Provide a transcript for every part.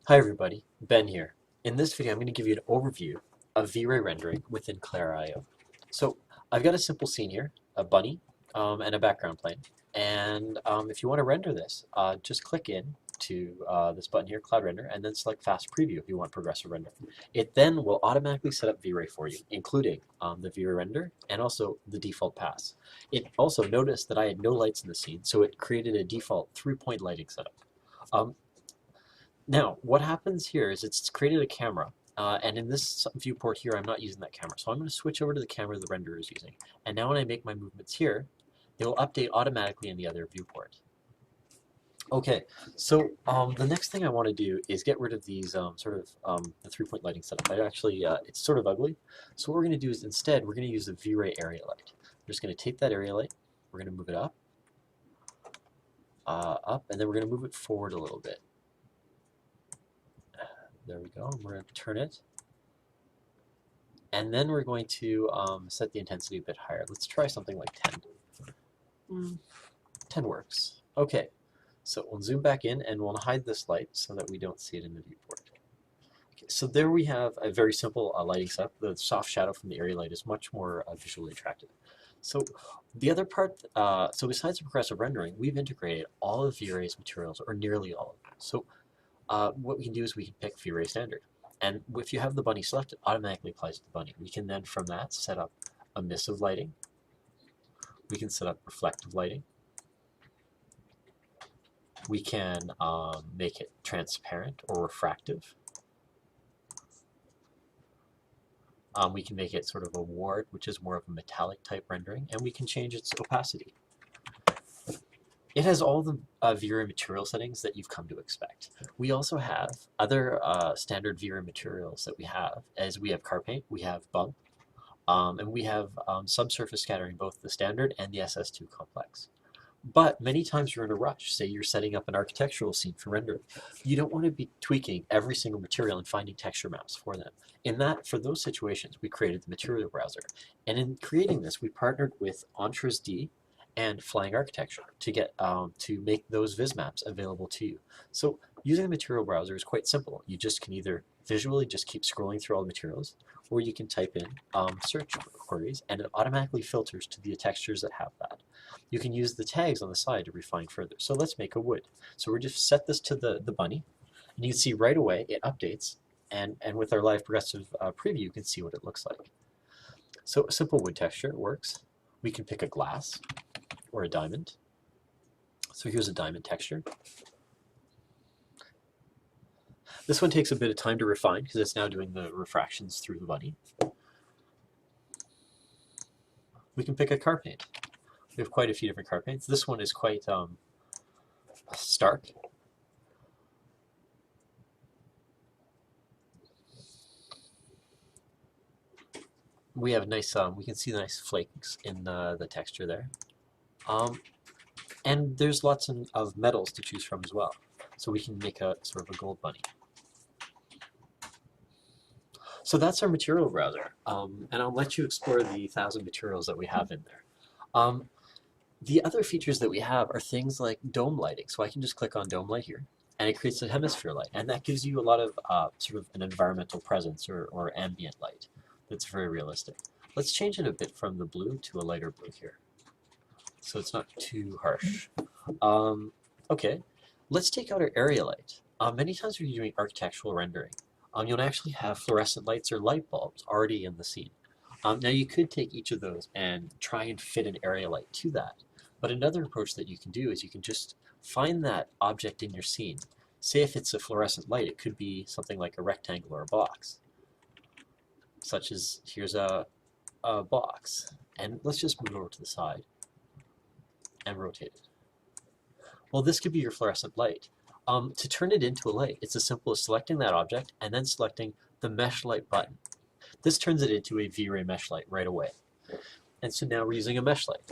Hi everybody, Ben here. In this video I'm going to give you an overview of V-Ray rendering within Clara IO. So I've got a simple scene here, a bunny and a background plane. And if you want to render this, just click in to this button here, Cloud Render, and then select Fast Preview if you want progressive render. It then will automatically set up V-Ray for you, including the V-Ray render and also the default pass. It also noticed that I had no lights in the scene, so it created a default 3-point lighting setup. Now, what happens here is it's created a camera, and in this viewport here, I'm not using that camera. So I'm going to switch over to the camera the renderer is using. And now when I make my movements here, they will update automatically in the other viewport. Okay, so the next thing I want to do is get rid of these the 3-point lighting setup. It's sort of ugly. So what we're going to do is instead, we're going to use the V-Ray area light. We're just going to take that area light, we're going to move it up, and then we're going to move it forward a little bit. There we go. We're going to turn it. And then we're going to set the intensity a bit higher. Let's try something like 10. 10 works. Okay. So we'll zoom back in and we'll hide this light so that we don't see it in the viewport. Okay, so there we have a very simple lighting setup. The soft shadow from the area light is much more visually attractive. So the other part, so besides progressive rendering, we've integrated all of V-Ray's materials, or nearly all of them. So what we can do is we can pick V-Ray standard. And if you have the bunny selected, it automatically applies to the bunny. We can then from that set up emissive lighting. We can set up reflective lighting. We can make it transparent or refractive. We can make it sort of a ward, which is more of a metallic type rendering, and we can change its opacity. It has all the V-Ray material settings that you've come to expect. We also have other standard V-Ray materials that we have, as we have car paint, we have bump, and we have subsurface scattering, both the standard and the SS2 complex. But many times you're in a rush. Say you're setting up an architectural scene for rendering. You don't want to be tweaking every single material and finding texture maps for them. For those situations, we created the material browser. And in creating this, we partnered with EntresD and Flying Architecture to get to make those viz maps available to you. So using the material browser is quite simple. You just can either visually just keep scrolling through all the materials, or you can type in search queries and it automatically filters to the textures that have that. You can use the tags on the side to refine further. So let's make a wood. So we're just set this to the bunny, and you can see right away it updates, and with our live progressive preview you can see what it looks like. So a simple wood texture works. We can pick a glass or a diamond. So here's a diamond texture. This one takes a bit of time to refine because it's now doing the refractions through the bunny. We can pick a car paint. We have quite a few different car paints. This one is quite stark. We have nice, we can see the nice flakes in the texture there. And there's lots of metals to choose from as well. So we can make a sort of a gold bunny. So that's our material browser. And I'll let you explore the 1,000 materials that we have in there. The other features that we have are things like dome lighting. So I can just click on dome light here, and it creates a hemisphere light. And that gives you a lot of sort of an environmental presence or ambient light that's very realistic. Let's change it a bit from the blue to a lighter blue here, so it's not too harsh. Okay, let's take out our area light. Many times when you're doing architectural rendering, you'll actually have fluorescent lights or light bulbs already in the scene. Now you could take each of those and try and fit an area light to that. But another approach that you can do is you can just find that object in your scene. Say if it's a fluorescent light, it could be something like a rectangle or a box. Such as, here's a box. And let's just move it over to the side and rotate it. Well, this could be your fluorescent light. To turn it into a light, it's as simple as selecting that object and then selecting the mesh light button. This turns it into a V-Ray mesh light right away. And so now we're using a mesh light.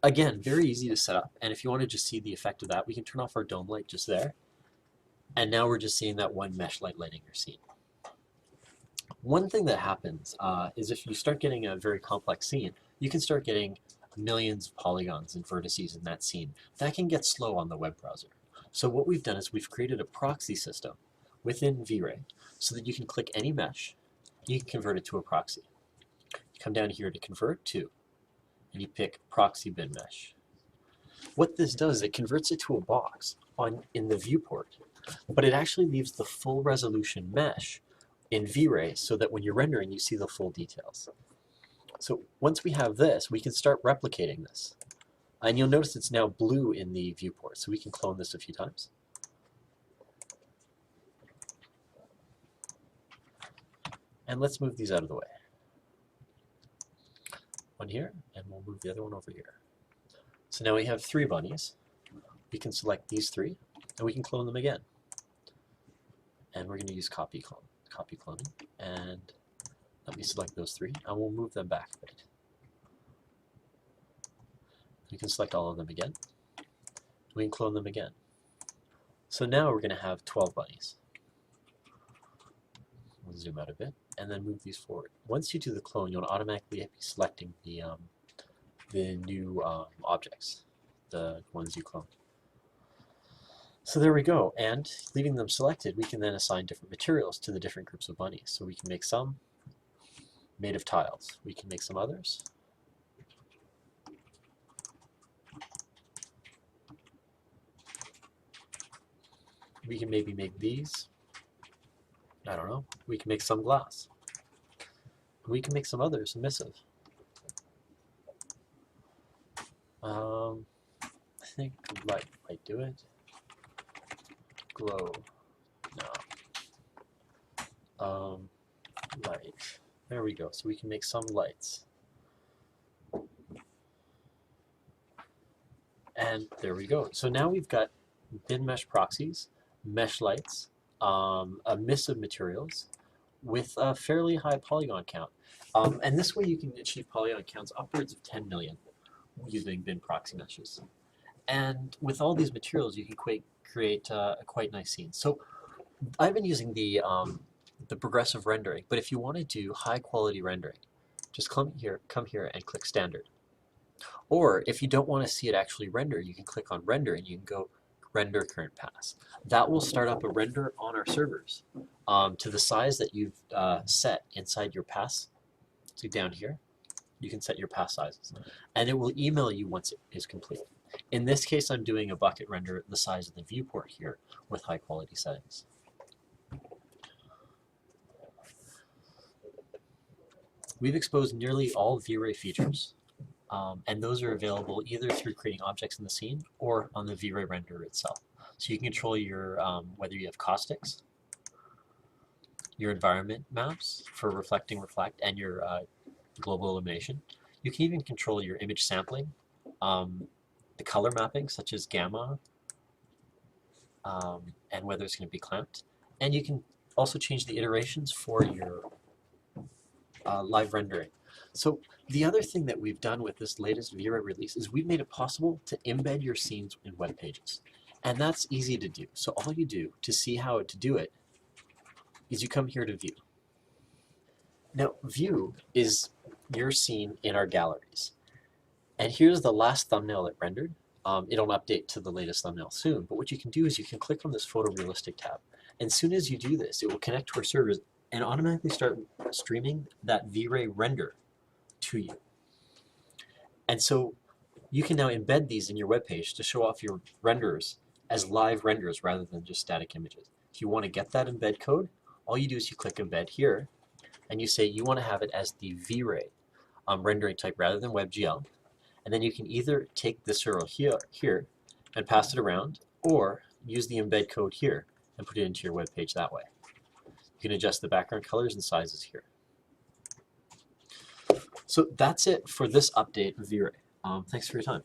Again, very easy to set up, and if you want to just see the effect of that, we can turn off our dome light just there, and now we're just seeing that one mesh light lighting your scene. One thing that happens is if you start getting a very complex scene, you can start getting millions of polygons and vertices in that scene. That can get slow on the web browser. So what we've done is we've created a proxy system within V-Ray so that you can click any mesh, you can convert it to a proxy. You come down here to convert to, and you pick proxy bin mesh. What this does, it converts it to a box in the viewport, but it actually leaves the full resolution mesh in V-Ray so that when you're rendering, you see the full details. So once we have this, we can start replicating this. And you'll notice it's now blue in the viewport, so we can clone this a few times. And let's move these out of the way. One here, and we'll move the other one over here. So now we have 3 bunnies. We can select these 3, and we can clone them again. And we're going to use copy cloning. And let me select those 3, and we'll move them back a bit. We can select all of them again. We can clone them again. So now we're going to have 12 bunnies. We'll zoom out a bit and then move these forward. Once you do the clone, you'll automatically be selecting the new objects, the ones you cloned. So there we go. And leaving them selected, we can then assign different materials to the different groups of bunnies. So we can make some made of tiles. We can make some others. We can maybe make these. I don't know. We can make some glass. We can make some others emissive. I think light might do it. Glow. No. Light. There we go. So we can make some lights. And there we go. So now we've got bin mesh proxies, mesh lights, emissive materials with a fairly high polygon count. And this way you can achieve polygon counts upwards of 10 million using bin proxy meshes. And with all these materials, you can create a quite nice scene. So I've been using the progressive rendering, but if you want to do high quality rendering, just come here and click standard. Or if you don't want to see it actually render, you can click on render and you can go render current pass. That will start up a render on our servers to the size that you've set inside your pass. So down here, you can set your pass sizes. And it will email you once it is complete. In this case, I'm doing a bucket render the size of the viewport here with high quality settings. We've exposed nearly all V-Ray features. And those are available either through creating objects in the scene or on the V-Ray renderer itself. So you can control your whether you have caustics, your environment maps for reflect, and your global illumination. You can even control your image sampling, the color mapping such as gamma, and whether it's going to be clamped. And you can also change the iterations for your live rendering. So the other thing that we've done with this latest V-Ray release is we've made it possible to embed your scenes in web pages. And that's easy to do. So all you do to see how to do it is you come here to View. Now, View is your scene in our galleries. And here's the last thumbnail it rendered. It'll update to the latest thumbnail soon. But what you can do is you can click on this photorealistic tab. And as soon as you do this, it will connect to our servers and automatically start streaming that V-Ray render to you. And so you can now embed these in your web page to show off your renderers as live renders rather than just static images. If you want to get that embed code, all you do is you click embed here and you say you want to have it as the V-Ray rendering type rather than WebGL. And then you can either take this URL here and pass it around, or use the embed code here and put it into your web page that way. You can adjust the background colors and sizes here. So that's it for this update of V-Ray. Thanks for your time.